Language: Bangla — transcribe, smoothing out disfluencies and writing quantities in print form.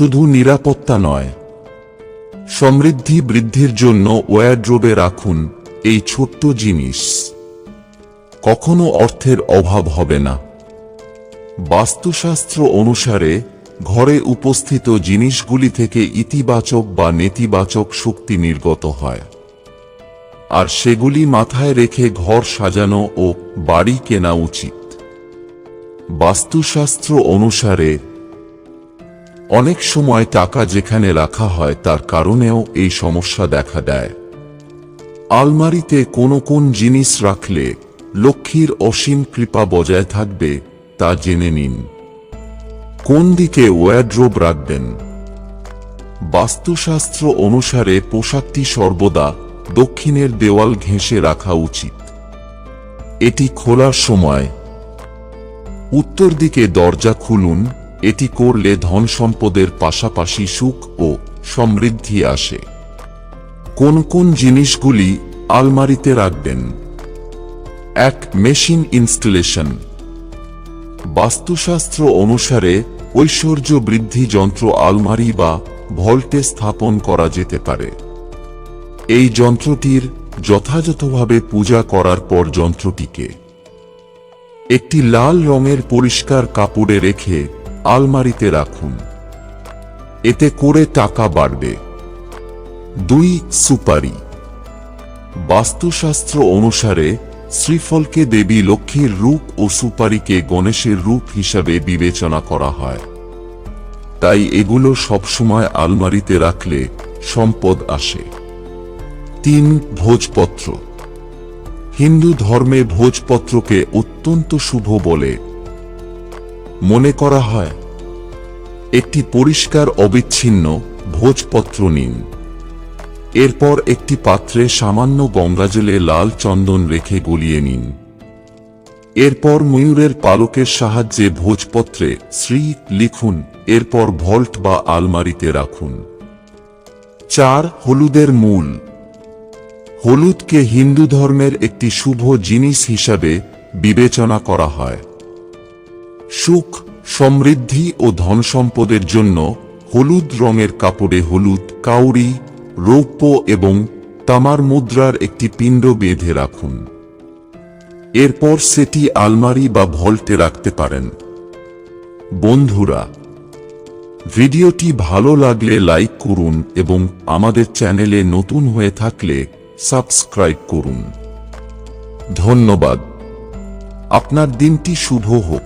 শুধু নিরাপত্তা নয়, সমৃদ্ধি বৃদ্ধির জন্য ওয়ারড্রোবে রাখুন এই ছোট্ট জিনিস। কখনো অর্থের অভাব হবে না। বাস্তুশাস্ত্র অনুসারে ঘরে উপস্থিত জিনিসগুলি থেকে ইতিবাচক বা নেতিবাচক শক্তি নির্গত হয়, আর সেগুলি মাথায় রেখে ঘর সাজানো ও বাড়ি কেনা উচিত। বাস্তুশাস্ত্র অনুসারে অনেক সময় টাকা যেখানে রাখা হয় তার কারণেও এই সমস্যা দেখা দেয়। আলমারিতে কোন জিনিস রাখলে লক্ষ্মীর অসীম কৃপা বজায় থাকবে তা জেনে নিন। কোন দিকে ওয়ারড্রোব রাখবেন? বাস্তুশাস্ত্র অনুসারে পোশাকটি সর্বদা দক্ষিণের দেওয়াল ঘেঁষে রাখা উচিত। এটি খোলার সময় উত্তর দিকে দরজা খুলুন। এটি করলে ধন সম্পদের পাশাপাশি সুখ ও সমৃদ্ধি আসে। কোন জিনিসগুলি আলমারিতে রাখবেন? 1. Machine installation. বাস্তুশাস্ত্র অনুসারে ঐশ্বর্য বৃদ্ধি যন্ত্র আলমারি বা ভল্টে স্থাপন করা যেতে পারে। এই যন্ত্রটির যথাযথভাবে পূজা করার পর যন্ত্রটিকে একটি লাল রঙের পরিষ্কার কাপড়ে রেখে আলমারিতে রাখুন। এতে করে টাকা বাড়বে। 2. সুপারি। বাস্তুশাস্ত্র অনুসারে শ্রীফলকে দেবী লক্ষ্মীর রূপ ও সুপারিকে গণেশের রূপ হিসাবে বিবেচনা করা হয়, তাই এগুলো সবসময় আলমারিতে রাখলে সম্পদ আসে। 3. ভোজপত্র। হিন্দু ধর্মে ভোজপত্রকে অত্যন্ত শুভ বলে মনে করা হয়। একটি পরিষ্কার অবিচ্ছিন্ন ভোজপত্র নিন। এরপর একটি পাত্রে সামান্য গঙ্গাজলে লাল চন্দন রেখে গলিয়ে নিন। এরপর ময়ূরের পালকের সাহায্যে ভোজপত্রে শ্রী লিখুন। এরপর ভল্ট বা আলমারিতে রাখুন। 4. হলুদের মূল। হলুদকে হিন্দু ধর্মের একটি শুভ জিনিস হিসাবে বিবেচনা করা হয়। সুখ, সমৃদ্ধি ও ধনসম্পদের জন্য হলুদ রঙের কাপড়ে হলুদ, কাউরি, রৌপ্য এবং তামার মুদ্রার একটি পিণ্ড বেঁধে রাখুন। এরপর সেটি আলমারি বা ভল্টে রাখতে পারেন। বন্ধুরা, ভিডিওটি ভালো লাগলে লাইক করুন এবং আমাদের চ্যানেলে নতুন হয়ে থাকলে সাবস্ক্রাইব করুন। ধন্যবাদ। আপনার দিনটি শুভ হোক।